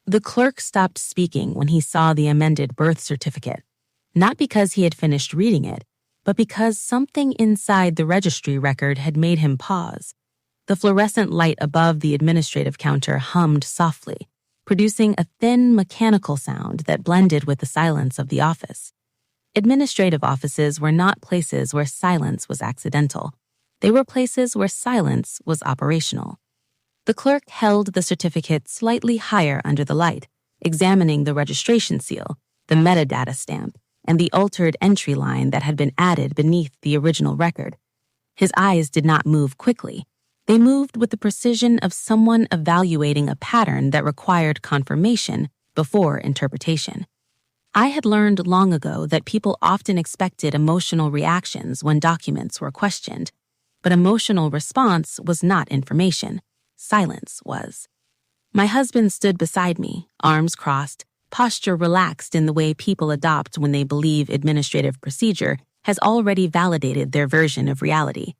The clerk stopped speaking when he saw the amended birth certificate, not because he had finished reading it, but because something inside the registry record had made him pause. The fluorescent light above the administrative counter hummed softly, producing a thin mechanical sound that blended with the silence of the office. Administrative offices were not places where silence was accidental. They were places where silence was operational. The clerk held the certificate slightly higher under the light, examining the registration seal, the metadata stamp, and the altered entry line that had been added beneath the original record. His eyes did not move quickly. They moved with the precision of someone evaluating a pattern that required confirmation before interpretation. I had learned long ago that people often expected emotional reactions when documents were questioned, but emotional response was not information. Silence was. My husband stood beside me, arms crossed, posture relaxed in the way people adopt when they believe administrative procedure has already validated their version of reality.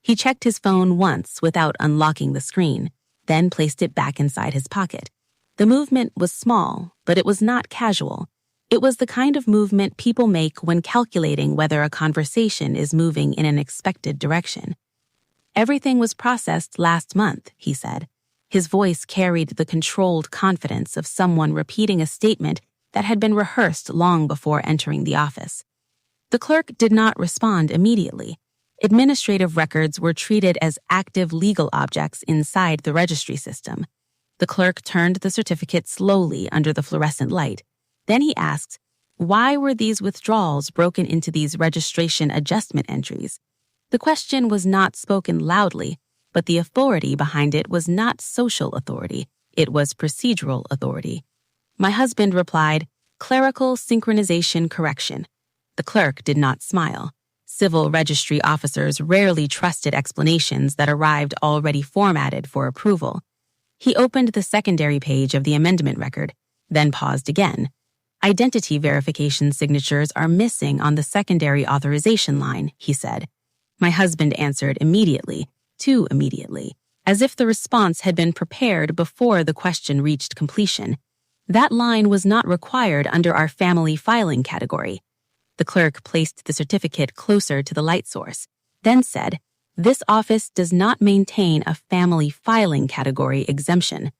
He checked his phone once without unlocking the screen, then placed it back inside his pocket. The movement was small, but it was not casual. It was the kind of movement people make when calculating whether a conversation is moving in an expected direction. Everything was processed last month, he said. His voice carried the controlled confidence of someone repeating a statement that had been rehearsed long before entering the office. The clerk did not respond immediately. Administrative records were treated as active legal objects inside the registry system. The clerk turned the certificate slowly under the fluorescent light. Then he asked, why were these withdrawals broken into these registration adjustment entries? The question was not spoken loudly, but the authority behind it was not social authority. It was procedural authority. My husband replied, clerical synchronization correction. The clerk did not smile. Civil registry officers rarely trusted explanations that arrived already formatted for approval. He opened the secondary page of the amendment record, then paused again. Identity verification signatures are missing on the secondary authorization line, he said. My husband answered immediately, too immediately, as if the response had been prepared before the question reached completion. That line was not required under our family filing category. The clerk placed the certificate closer to the light source, then said, this office does not maintain a family filing category exemption.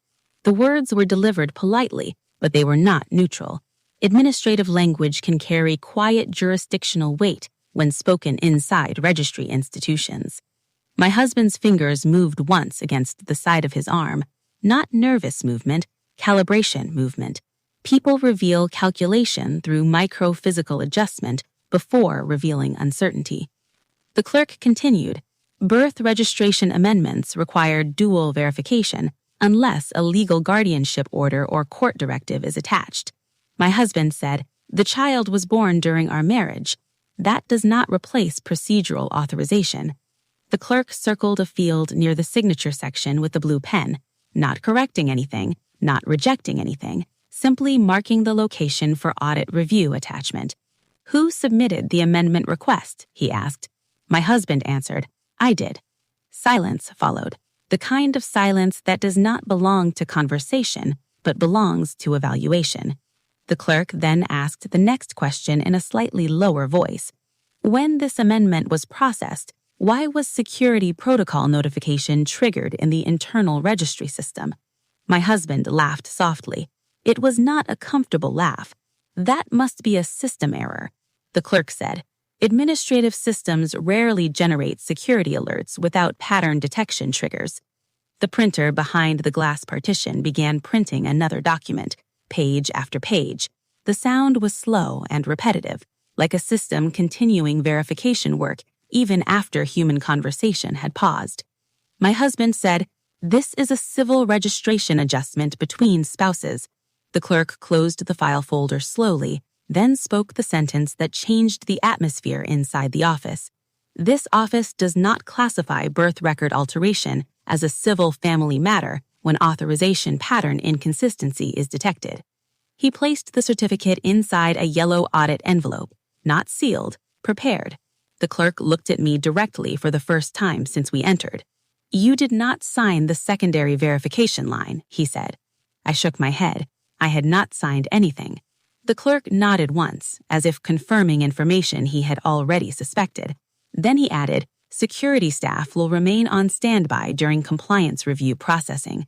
The words were delivered politely, but they were not neutral. Administrative language can carry quiet jurisdictional weight when spoken inside registry institutions. My husband's fingers moved once against the side of his arm, not nervous movement, calibration movement. People reveal calculation through micro-physical adjustment before revealing uncertainty. The clerk continued, birth registration amendments require dual verification unless a legal guardianship order or court directive is attached. My husband said, the child was born during our marriage. That does not replace procedural authorization. The clerk circled a field near the signature section with the blue pen, not correcting anything, not rejecting anything, simply marking the location for audit review attachment. Who submitted the amendment request? He asked. My husband answered, I did. Silence followed, the kind of silence that does not belong to conversation, but belongs to evaluation. The clerk then asked the next question in a slightly lower voice. When this amendment was processed, why was security protocol notification triggered in the internal registry system? My husband laughed softly. It was not a comfortable laugh. That must be a system error. The clerk said, administrative systems rarely generate security alerts without pattern detection triggers. The printer behind the glass partition began printing another document, page after page. The sound was slow and repetitive, like a system continuing verification work even after human conversation had paused. My husband said, this is a civil registration adjustment between spouses. The clerk closed the file folder slowly, then spoke the sentence that changed the atmosphere inside the office. This office does not classify birth record alteration as a civil family matter when authorization pattern inconsistency is detected. He placed the certificate inside a yellow audit envelope, not sealed, prepared. The clerk looked at me directly for the first time since we entered. You did not sign the secondary verification line, he said. I shook my head. I had not signed anything. The clerk nodded once, as if confirming information he had already suspected. Then he added, "Security staff will remain on standby during compliance review processing."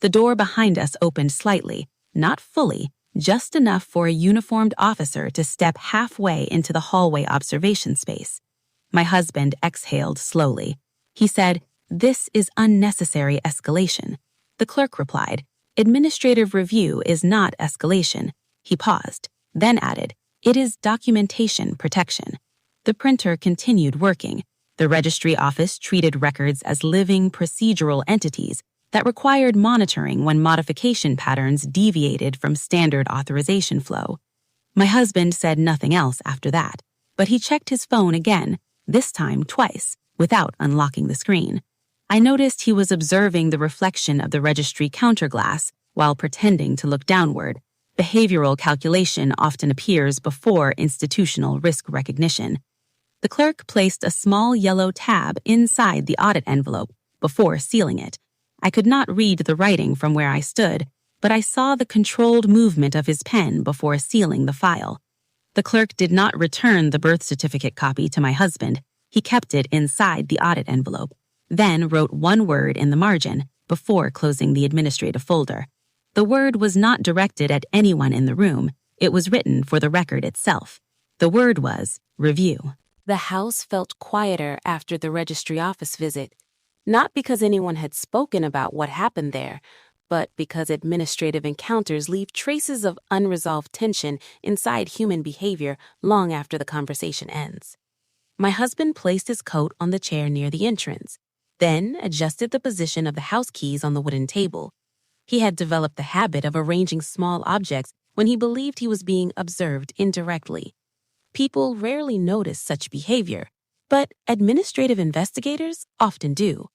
The door behind us opened slightly, not fully, just enough for a uniformed officer to step halfway into the hallway observation space. My husband exhaled slowly. He said, "This is unnecessary escalation." The clerk replied, "Administrative review is not escalation." He paused, then added, "It is documentation protection." The printer continued working. The registry office treated records as living procedural entities that required monitoring when modification patterns deviated from standard authorization flow. My husband said nothing else after that, but he checked his phone again, this time twice, without unlocking the screen. I noticed he was observing the reflection of the registry counterglass while pretending to look downward. Behavioral calculation often appears before institutional risk recognition. The clerk placed a small yellow tab inside the audit envelope before sealing it. I could not read the writing from where I stood, but I saw the controlled movement of his pen before sealing the file. The clerk did not return the birth certificate copy to my husband. He kept it inside the audit envelope, then wrote one word in the margin before closing the administrative folder. The word was not directed at anyone in the room. It was written for the record itself. The word was review. The house felt quieter after the registry office visit, not because anyone had spoken about what happened there, but because administrative encounters leave traces of unresolved tension inside human behavior long after the conversation ends. My husband placed his coat on the chair near the entrance, then adjusted the position of the house keys on the wooden table. He had developed the habit of arranging small objects when he believed he was being observed indirectly. People rarely notice such behavior, but administrative investigators often do.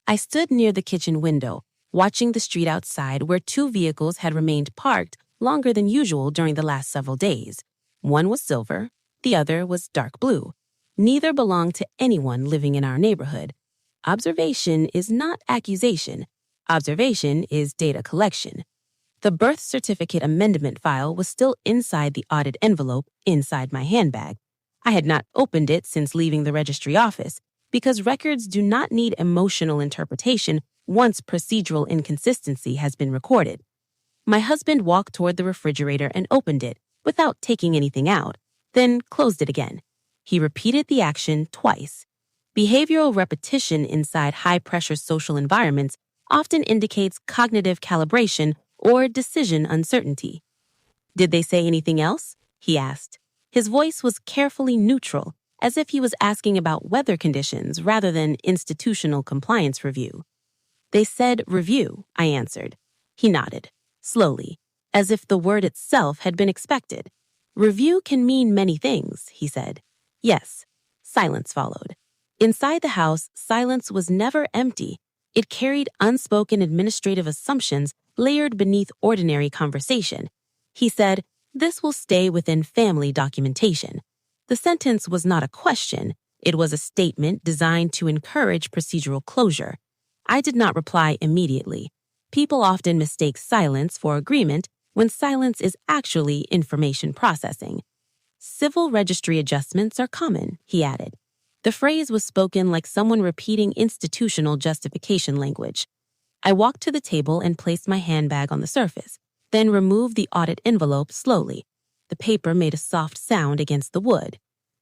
I stood near the kitchen window, watching the street outside where two vehicles had remained parked longer than usual during the last several days. One was silver, the other was dark blue. Neither belonged to anyone living in our neighborhood. Observation is not accusation. Observation is data collection. The birth certificate amendment file was still inside the audit envelope inside my handbag. I had not opened it since leaving the registry office because records do not need emotional interpretation once procedural inconsistency has been recorded. My husband walked toward the refrigerator and opened it without taking anything out, then closed it again. He repeated the action twice. Behavioral repetition inside high-pressure social environments often indicates cognitive calibration or decision uncertainty. "Did they say anything else?" he asked. His voice was carefully neutral, as if he was asking about weather conditions rather than institutional compliance review. "They said review," I answered. He nodded, slowly, as if the word itself had been expected. "Review can mean many things," he said. "Yes." Silence followed. Inside the house, silence was never empty. It carried unspoken administrative assumptions layered beneath ordinary conversation. He said, "This will stay within family documentation." The sentence was not a question. It was a statement designed to encourage procedural closure. I did not reply immediately. People often mistake silence for agreement when silence is actually information processing. "Civil registry adjustments are common," he added. The phrase was spoken like someone repeating institutional justification language. I walked to the table and placed my handbag on the surface, then removed the audit envelope slowly. The paper made a soft sound against the wood.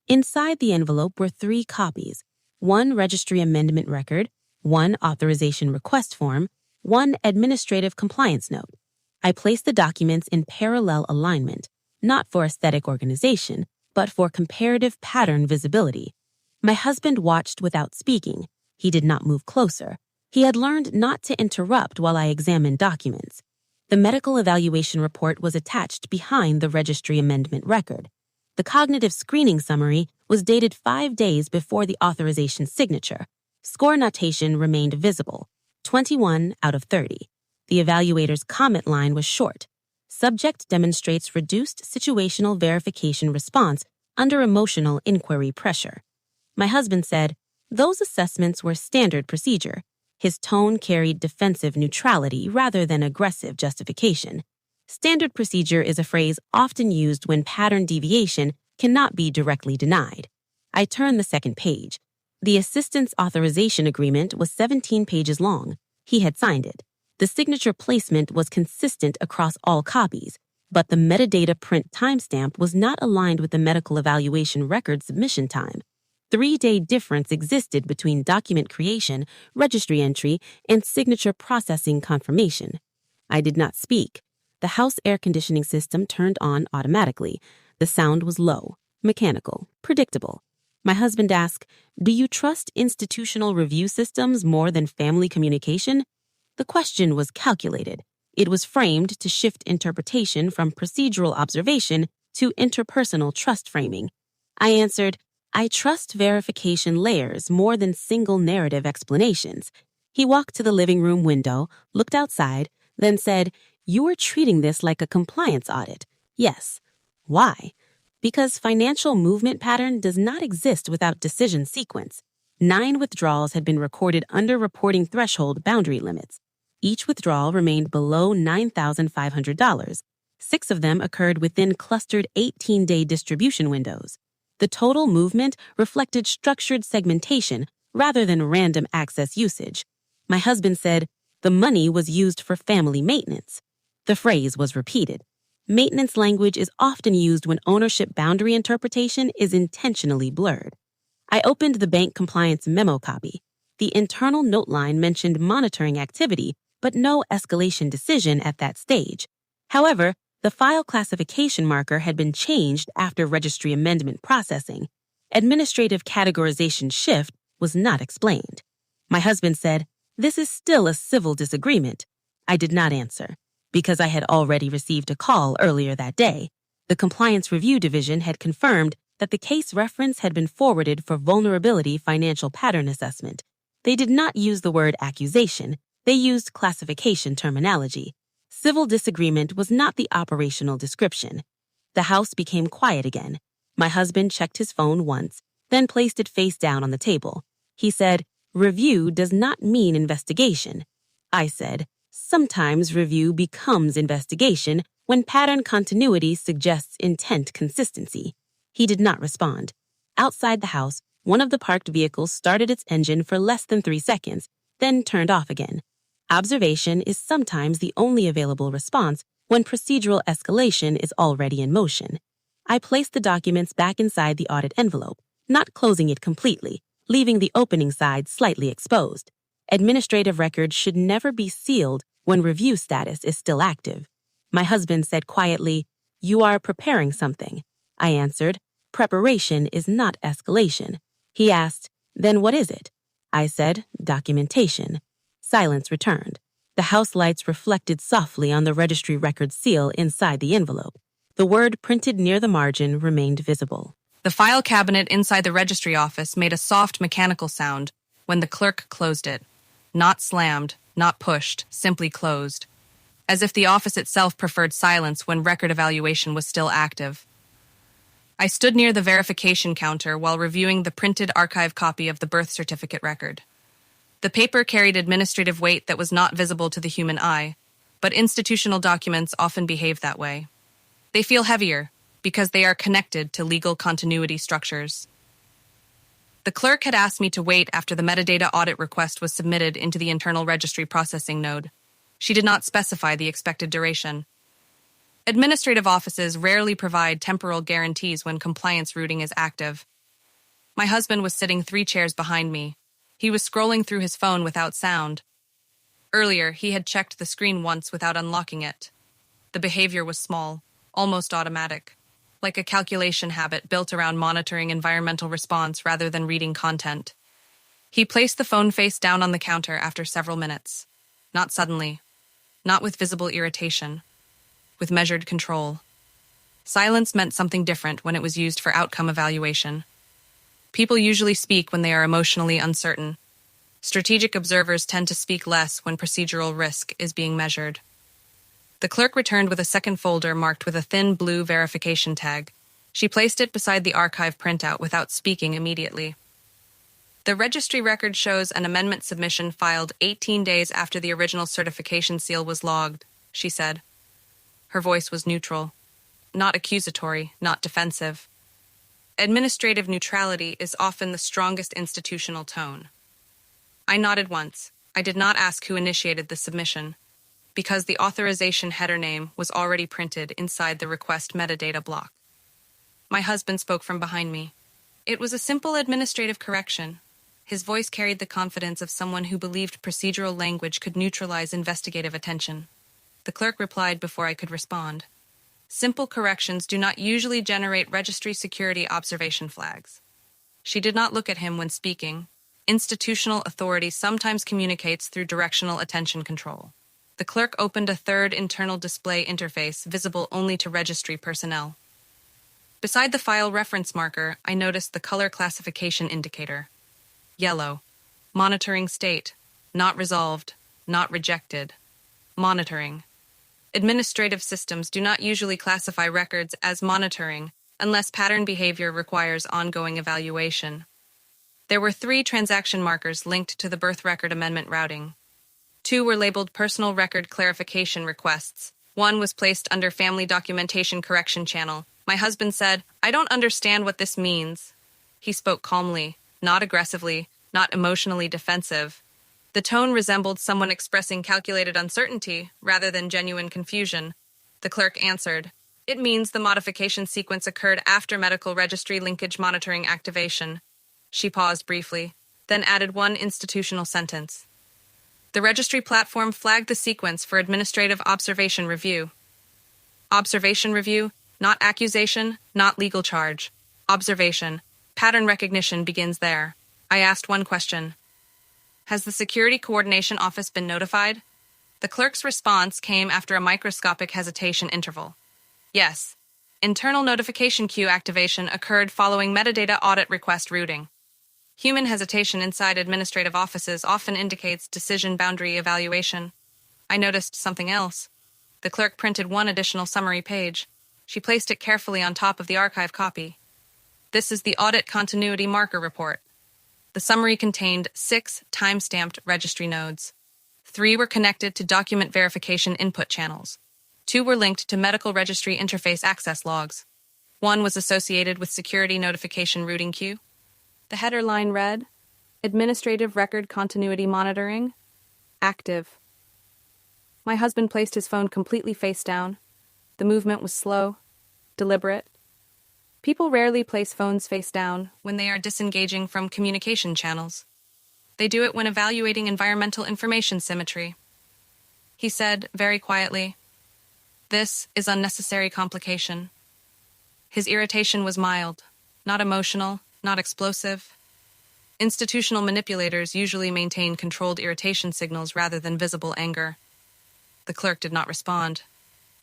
Inside the envelope were 3 copies: one registry amendment record, one authorization request form, one administrative compliance note. I placed the documents in parallel alignment, not for aesthetic organization, but for comparative pattern visibility. My husband watched without speaking. He did not move closer. He had learned not to interrupt while I examined documents. The medical evaluation report was attached behind the registry amendment record. The cognitive screening summary was dated 5 days before the authorization signature. Score notation remained visible, 21 out of 30. The evaluator's comment line was short. Subject demonstrates reduced situational verification response under emotional inquiry pressure. My husband said, "Those assessments were standard procedure." His tone carried defensive neutrality rather than aggressive justification. Standard procedure is a phrase often used when pattern deviation cannot be directly denied. I turned the second page. The assistant's authorization agreement was 17 pages long. He had signed it. The signature placement was consistent across all copies, but the metadata print timestamp was not aligned with the medical evaluation record submission time. 3-day difference existed between document creation, registry entry, and signature processing confirmation. I did not speak. The house air conditioning system turned on automatically. The sound was low, mechanical, predictable. My husband asked, "Do you trust institutional review systems more than family communication?" The question was calculated. It was framed to shift interpretation from procedural observation to interpersonal trust framing. I answered, "I trust verification layers more than single narrative explanations." He walked to the living room window, looked outside, then said, "You are treating this like a compliance audit." Yes. Why? Because financial movement pattern does not exist without decision sequence. 9 withdrawals had been recorded under reporting threshold boundary limits. Each withdrawal remained below $9,500. 6 of them occurred within clustered 18-day distribution windows. The total movement reflected structured segmentation rather than random access usage. My husband said, "The money was used for family maintenance." The phrase was repeated. Maintenance language is often used when ownership boundary interpretation is intentionally blurred. I opened the bank compliance memo copy. The internal note line mentioned monitoring activity, but no escalation decision at that stage. However, the file classification marker had been changed after registry amendment processing. Administrative categorization shift was not explained. My husband said, "This is still a civil disagreement." I did not answer, because I had already received a call earlier that day. The Compliance Review Division had confirmed that the case reference had been forwarded for vulnerability financial pattern assessment. They did not use the word accusation. They used classification terminology. Civil disagreement was not the operational description. The house became quiet again. My husband checked his phone once, then placed it face down on the table. He said, "Review does not mean investigation." I said, "Sometimes review becomes investigation when pattern continuity suggests intent consistency." He did not respond. Outside the house, one of the parked vehicles started its engine for less than 3 seconds, then turned off again. Observation is sometimes the only available response when procedural escalation is already in motion. I placed the documents back inside the audit envelope, not closing it completely, leaving the opening side slightly exposed. Administrative records should never be sealed when review status is still active. My husband said quietly, "You are preparing something." I answered, "Preparation is not escalation." He asked, "Then what is it?" I said, "Documentation." Silence returned. The house lights reflected softly on the registry record seal inside the envelope. The word printed near the margin remained visible. The file cabinet inside the registry office made a soft mechanical sound when the clerk closed it. Not slammed, not pushed, simply closed. As if the office itself preferred silence when record evaluation was still active. I stood near the verification counter while reviewing the printed archive copy of the birth certificate record. The paper carried administrative weight that was not visible to the human eye, but institutional documents often behave that way. They feel heavier because they are connected to legal continuity structures. The clerk had asked me to wait after the metadata audit request was submitted into the internal registry processing node. She did not specify the expected duration. Administrative offices rarely provide temporal guarantees when compliance routing is active. My husband was sitting 3 chairs behind me. He was scrolling through his phone without sound. Earlier, he had checked the screen once without unlocking it. The behavior was small, almost automatic, like a calculation habit built around monitoring environmental response rather than reading content. He placed the phone face down on the counter after several minutes. Not suddenly, not with visible irritation, with measured control. Silence meant something different when it was used for outcome evaluation. People usually speak when they are emotionally uncertain. Strategic observers tend to speak less when procedural risk is being measured. The clerk returned with a second folder marked with a thin blue verification tag. She placed it beside the archive printout without speaking immediately. The registry record shows an amendment submission filed 18 days after the original certification seal was logged, she said. Her voice was neutral, not accusatory, not defensive. Administrative neutrality is often the strongest institutional tone. I nodded once. I did not ask who initiated the submission, because the authorization header name was already printed inside the request metadata block. My husband spoke from behind me. It was a simple administrative correction. His voice carried the confidence of someone who believed procedural language could neutralize investigative attention. The clerk replied before I could respond. Simple corrections do not usually generate registry security observation flags. She did not look at him when speaking. Institutional authority sometimes communicates through directional attention control. The clerk opened a third internal display interface visible only to registry personnel. Beside the file reference marker, I noticed the color classification indicator. Yellow. Monitoring state. Not resolved. Not rejected. Monitoring. Administrative systems do not usually classify records as monitoring unless pattern behavior requires ongoing evaluation. There were 3 transaction markers linked to the birth record amendment routing. 2 were labeled personal record clarification requests. 1 was placed under family documentation correction channel. My husband said, "I don't understand what this means." He spoke calmly, not aggressively, not emotionally defensive. The tone resembled someone expressing calculated uncertainty rather than genuine confusion. The clerk answered, "It means the modification sequence occurred after medical registry linkage monitoring activation." She paused briefly, then added one institutional sentence. The registry platform flagged the sequence for administrative observation review. Observation review, not accusation, not legal charge. Observation. Pattern recognition begins there. I asked one question. Has the Security Coordination Office been notified? The clerk's response came after a microscopic hesitation interval. Yes. Internal notification queue activation occurred following metadata audit request routing. Human hesitation inside administrative offices often indicates decision boundary evaluation. I noticed something else. The clerk printed one additional summary page. She placed it carefully on top of the archive copy. This is the Audit Continuity Marker Report. The summary contained 6 time-stamped registry nodes. 3 were connected to document verification input channels. 2 were linked to medical registry interface access logs. 1 was associated with security notification routing queue. The header line read, Administrative Record Continuity Monitoring, Active. My husband placed his phone completely face down. The movement was slow, deliberate. People rarely place phones face down when they are disengaging from communication channels. They do it when evaluating environmental information symmetry. He said, very quietly, "This is unnecessary complication." His irritation was mild, not emotional, not explosive. Institutional manipulators usually maintain controlled irritation signals rather than visible anger. The clerk did not respond.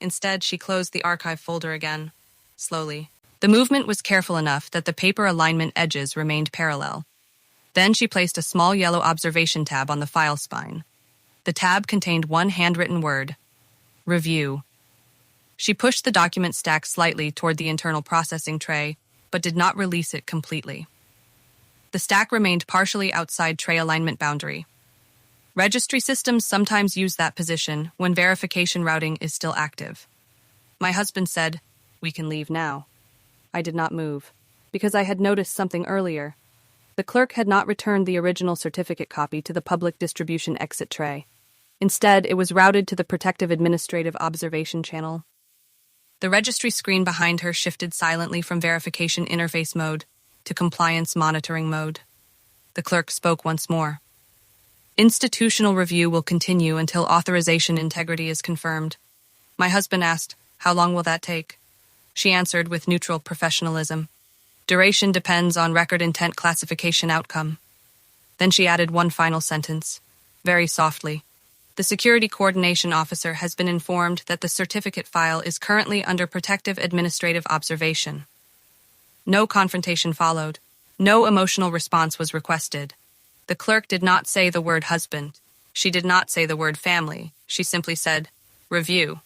Instead, she closed the archive folder again, slowly. The movement was careful enough that the paper alignment edges remained parallel. Then she placed a small yellow observation tab on the file spine. The tab contained one handwritten word, Review. She pushed the document stack slightly toward the internal processing tray, but did not release it completely. The stack remained partially outside tray alignment boundary. Registry systems sometimes use that position when verification routing is still active. My husband said, "We can leave now." I did not move, because I had noticed something earlier. The clerk had not returned the original certificate copy to the public distribution exit tray. Instead, it was routed to the protective administrative observation channel. The registry screen behind her shifted silently from verification interface mode to compliance monitoring mode. The clerk spoke once more. Institutional review will continue until authorization integrity is confirmed. My husband asked, "How long will that take?" She answered with neutral professionalism. "Duration depends on record intent classification outcome." Then she added one final sentence, very softly. "The Security Coordination Officer has been informed that the certificate file is currently under protective administrative observation." No confrontation followed. No emotional response was requested. The clerk did not say the word husband. She did not say the word family. She simply said, "Review."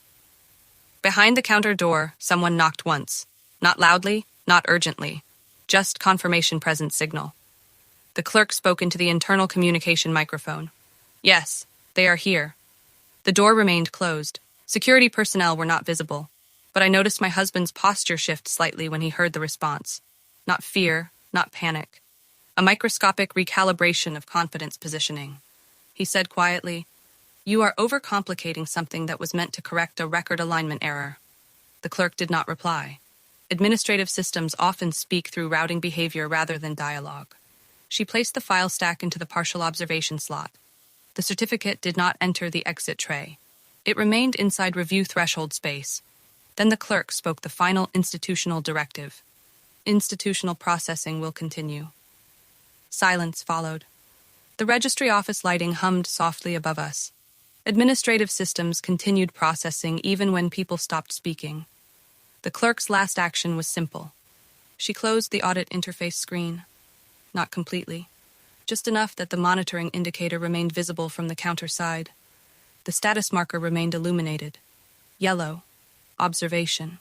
Behind the counter door, someone knocked once. Not loudly, not urgently. Just confirmation present signal. The clerk spoke into the internal communication microphone. "Yes, they are here." The door remained closed. Security personnel were not visible, but I noticed my husband's posture shift slightly when he heard the response. Not fear, not panic. A microscopic recalibration of confidence positioning. He said quietly, "You are overcomplicating something that was meant to correct a record alignment error." The clerk did not reply. Administrative systems often speak through routing behavior rather than dialogue. She placed the file stack into the partial observation slot. The certificate did not enter the exit tray. It remained inside review threshold space. Then the clerk spoke the final institutional directive. Institutional processing will continue. Silence followed. The registry office lighting hummed softly above us. Administrative systems continued processing even when people stopped speaking. The clerk's last action was simple. She closed the audit interface screen. Not completely. Just enough that the monitoring indicator remained visible from the counter side. The status marker remained illuminated. Yellow. Observation.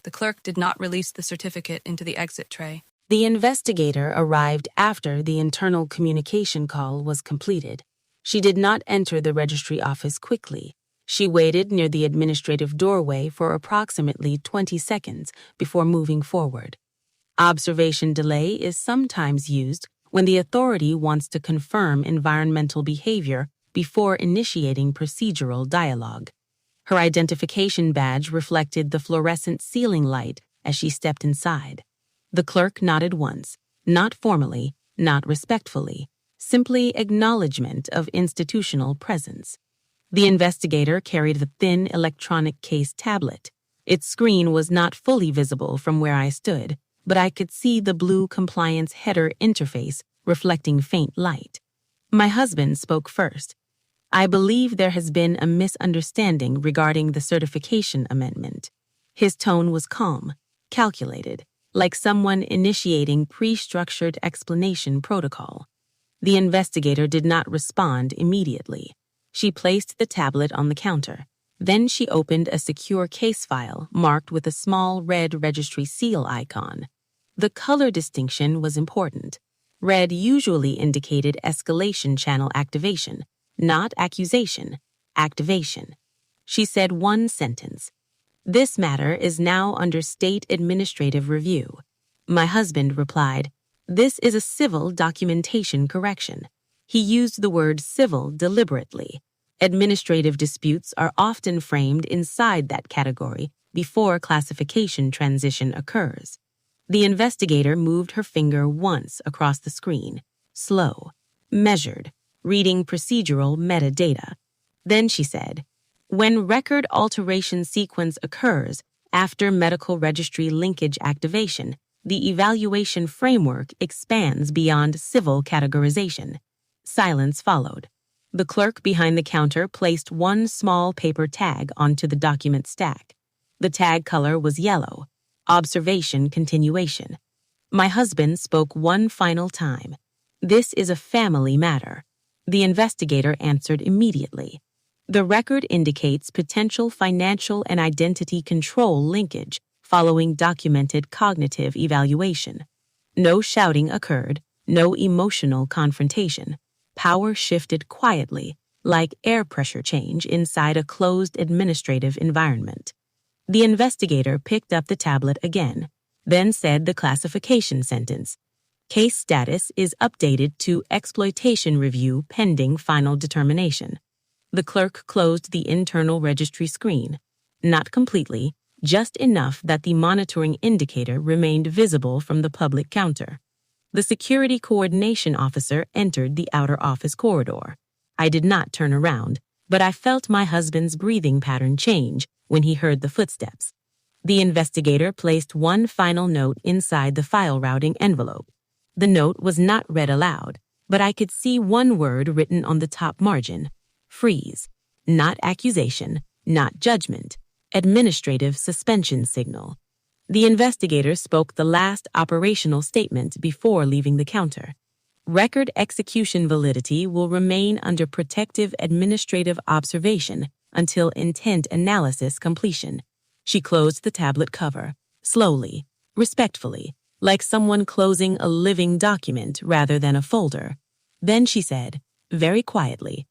The clerk did not release the certificate into the exit tray. The investigator arrived after the internal communication call was completed. She did not enter the registry office quickly. She waited near the administrative doorway for approximately 20 seconds before moving forward. Observation delay is sometimes used when the authority wants to confirm environmental behavior before initiating procedural dialogue. Her identification badge reflected the fluorescent ceiling light as she stepped inside. The clerk nodded once, not formally, not respectfully, simply acknowledgement of institutional presence. The investigator carried the thin electronic case tablet. Its screen was not fully visible from where I stood, but I could see the blue compliance header interface reflecting faint light. My husband spoke first. "I believe there has been a misunderstanding regarding the certification amendment." His tone was calm, calculated, like someone initiating pre-structured explanation protocol. The investigator did not respond immediately. She placed the tablet on the counter. Then she opened a secure case file marked with a small red registry seal icon. The color distinction was important. Red usually indicated escalation channel activation, not accusation, activation. She said one sentence. "This matter is now under state administrative review." My husband replied, "This is a civil documentation correction." He used the word civil deliberately. Administrative disputes are often framed inside that category before classification transition occurs. The investigator moved her finger once across the screen, slow, measured, reading procedural metadata. Then she said, "When record alteration sequence occurs after medical registry linkage activation, the evaluation framework expands beyond civil categorization." Silence followed. The clerk behind the counter placed one small paper tag onto the document stack. The tag color was yellow. Observation continuation. My husband spoke one final time. "This is a family matter." The investigator answered immediately. "The record indicates potential financial and identity control linkage following documented cognitive evaluation. No shouting occurred, no emotional confrontation. Power shifted quietly, like air pressure change inside a closed administrative environment." The investigator picked up the tablet again, then said the classification sentence. "Case status is updated to exploitation review pending final determination." The clerk closed the internal registry screen, not completely, just enough that the monitoring indicator remained visible from the public counter. The security coordination officer entered the outer office corridor. I did not turn around, but I felt my husband's breathing pattern change when he heard the footsteps. The investigator placed one final note inside the file routing envelope. The note was not read aloud, but I could see one word written on the top margin: freeze. Not accusation, not judgment. Administrative suspension signal. The investigator spoke the last operational statement before leaving the counter. Record execution validity will remain under protective administrative observation until intent analysis completion. She closed the tablet cover, slowly, respectfully, like someone closing a living document rather than a folder. Then she said, very quietly,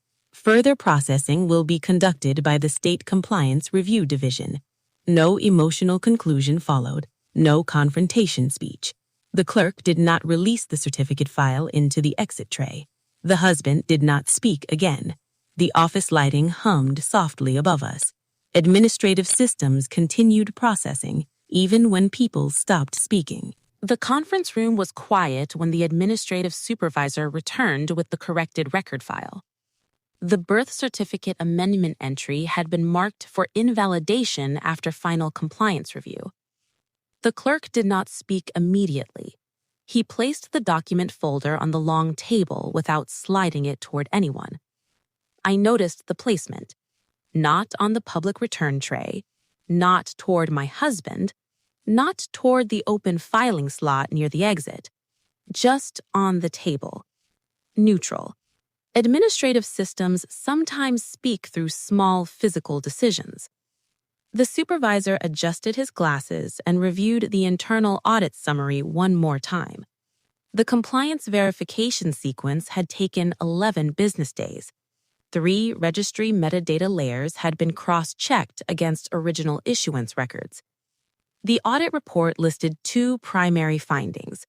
Further processing will be conducted by the State Compliance Review Division. No emotional conclusion followed, no confrontation speech. The clerk did not release the certificate file into the exit tray. The husband did not speak again. The office lighting hummed softly above us. Administrative systems continued processing, even when people stopped speaking. The conference room was quiet when the administrative supervisor returned with the corrected record file. The birth certificate amendment entry had been marked for invalidation after final compliance review. The clerk did not speak immediately. He placed the document folder on the long table without sliding it toward anyone. I noticed the placement. Not on the public return tray, not toward my husband, not toward the open filing slot near the exit, just on the table. Neutral. Administrative systems sometimes speak through small physical decisions. The supervisor adjusted his glasses and reviewed the internal audit summary one more time. The compliance verification sequence had taken 11 business days. 3 registry metadata layers had been cross-checked against original issuance records. The audit report listed 2 primary findings.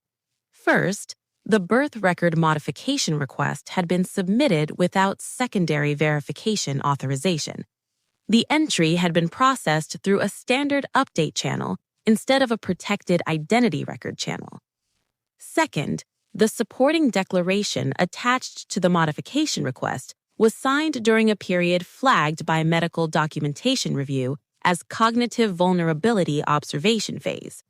First, the birth record modification request had been submitted without secondary verification authorization. The entry had been processed through a standard update channel instead of a protected identity record channel. Second, the supporting declaration attached to the modification request was signed during a period flagged by medical documentation review as cognitive vulnerability observation phase.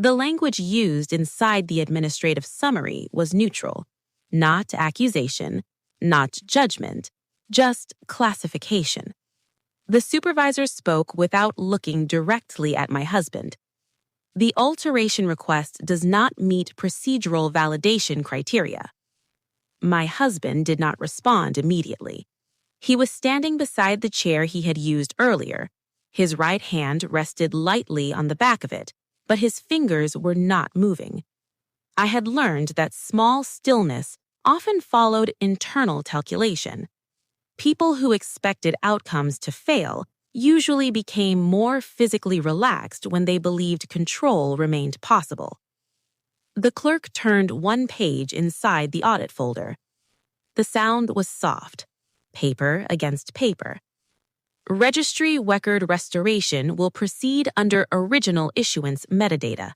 The language used inside the administrative summary was neutral, not accusation, not judgment, just classification. The supervisor spoke without looking directly at my husband. The alteration request does not meet procedural validation criteria. My husband did not respond immediately. He was standing beside the chair he had used earlier. His right hand rested lightly on the back of it, but his fingers were not moving. I had learned that small stillness often followed internal calculation. People who expected outcomes to fail usually became more physically relaxed when they believed control remained possible. The clerk turned one page inside the audit folder. The sound was soft, paper against paper. Registry record restoration will proceed under original issuance metadata,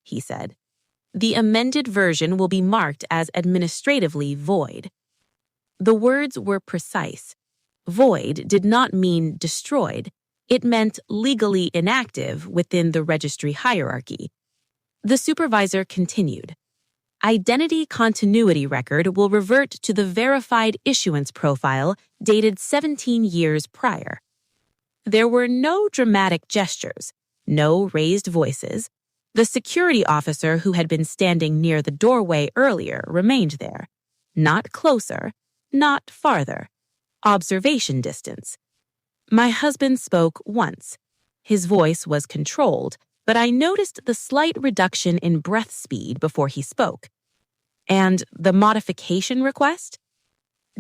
he said. The amended version will be marked as administratively void. The words were precise. Void did not mean destroyed. It meant legally inactive within the registry hierarchy. The supervisor continued. Identity continuity record will revert to the verified issuance profile dated 17 years prior. There were no dramatic gestures, no raised voices. The security officer who had been standing near the doorway earlier remained there. Not closer, not farther. Observation distance. My husband spoke once. His voice was controlled, but I noticed the slight reduction in breath speed before he spoke. And the modification request?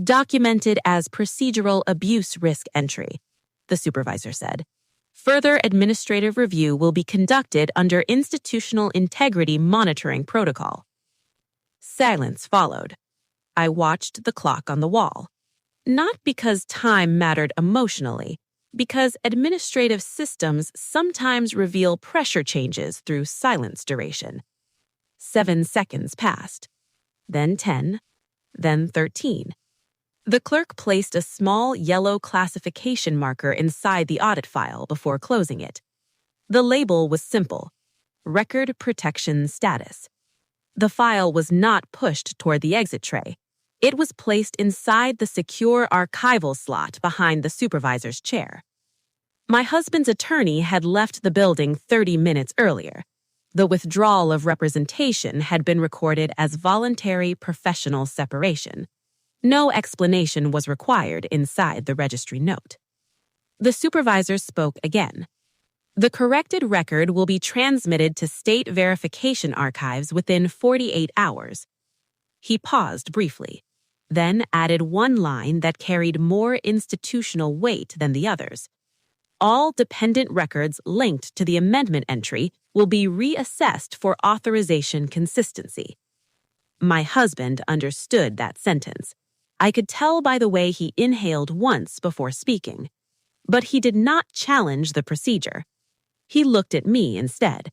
Documented as procedural abuse risk entry, the supervisor said. Further administrative review will be conducted under institutional integrity monitoring protocol. Silence followed. I watched the clock on the wall. Not because time mattered emotionally, because administrative systems sometimes reveal pressure changes through silence duration. 7 seconds passed, then 10, then 13. The clerk placed a small yellow classification marker inside the audit file before closing it. The label was simple: Record Protection Status. The file was not pushed toward the exit tray. It was placed inside the secure archival slot behind the supervisor's chair. My husband's attorney had left the building 30 minutes earlier. The withdrawal of representation had been recorded as voluntary professional separation. No explanation was required inside the registry note. The supervisor spoke again. The corrected record will be transmitted to state verification archives within 48 hours. He paused briefly. then added one line that carried more institutional weight than the others. All dependent records linked to the amendment entry will be reassessed for authorization consistency. My husband understood that sentence. I could tell by the way he inhaled once before speaking. But he did not challenge the procedure. He looked at me instead,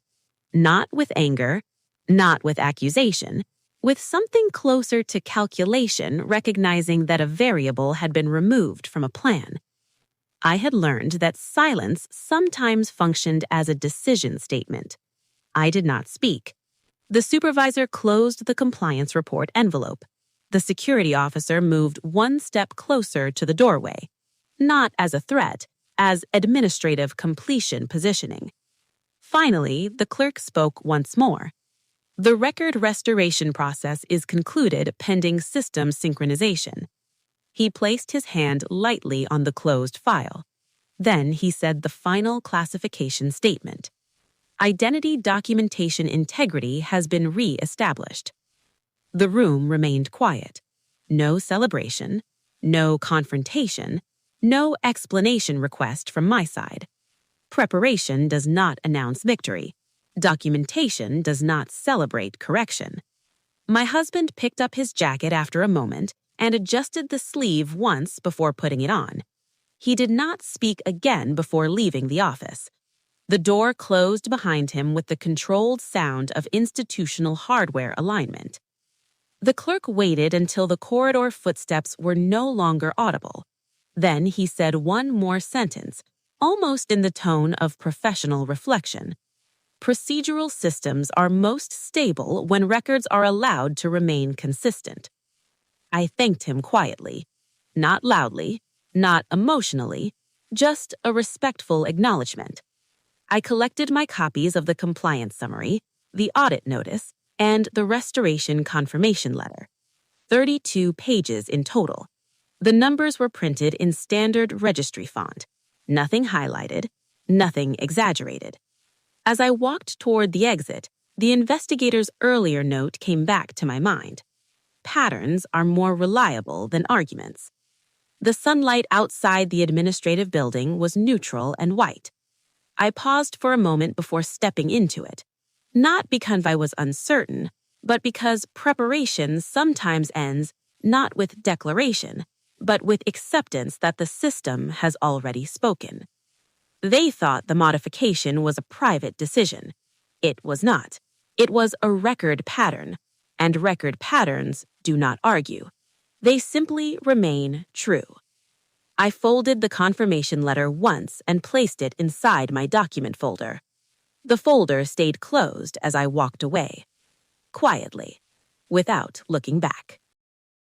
not with anger, not with accusation, with something closer to calculation, recognizing that a variable had been removed from a plan. I had learned that silence sometimes functioned as a decision statement. I did not speak. The supervisor closed the compliance report envelope. The security officer moved one step closer to the doorway, not as a threat, as administrative completion positioning. Finally, the clerk spoke once more. The record restoration process is concluded pending system synchronization. He placed his hand lightly on the closed file. Then he said the final classification statement. Identity documentation integrity has been re-established. The room remained quiet. No celebration, no confrontation, no explanation request from my side. Preparation does not announce victory. Documentation does not celebrate correction. My husband picked up his jacket after a moment and adjusted the sleeve once before putting it on. He did not speak again before leaving the office. The door closed behind him with the controlled sound of institutional hardware alignment. The clerk waited until the corridor footsteps were no longer audible. Then he said one more sentence, almost in the tone of professional reflection. Procedural systems are most stable when records are allowed to remain consistent. I thanked him quietly, not loudly, not emotionally, just a respectful acknowledgement. I collected my copies of the compliance summary, the audit notice, and the restoration confirmation letter. 32 pages in total. The numbers were printed in standard registry font. Nothing highlighted, nothing exaggerated. As I walked toward the exit, the investigator's earlier note came back to my mind. Patterns are more reliable than arguments. The sunlight outside the administrative building was neutral and white. I paused for a moment before stepping into it, not because I was uncertain, but because preparation sometimes ends not with declaration, but with acceptance that the system has already spoken. They thought the modification was a private decision. It was not. It was a record pattern, and record patterns do not argue. They simply remain true. I folded the confirmation letter once and placed it inside my document folder. The folder stayed closed as I walked away, quietly, without looking back.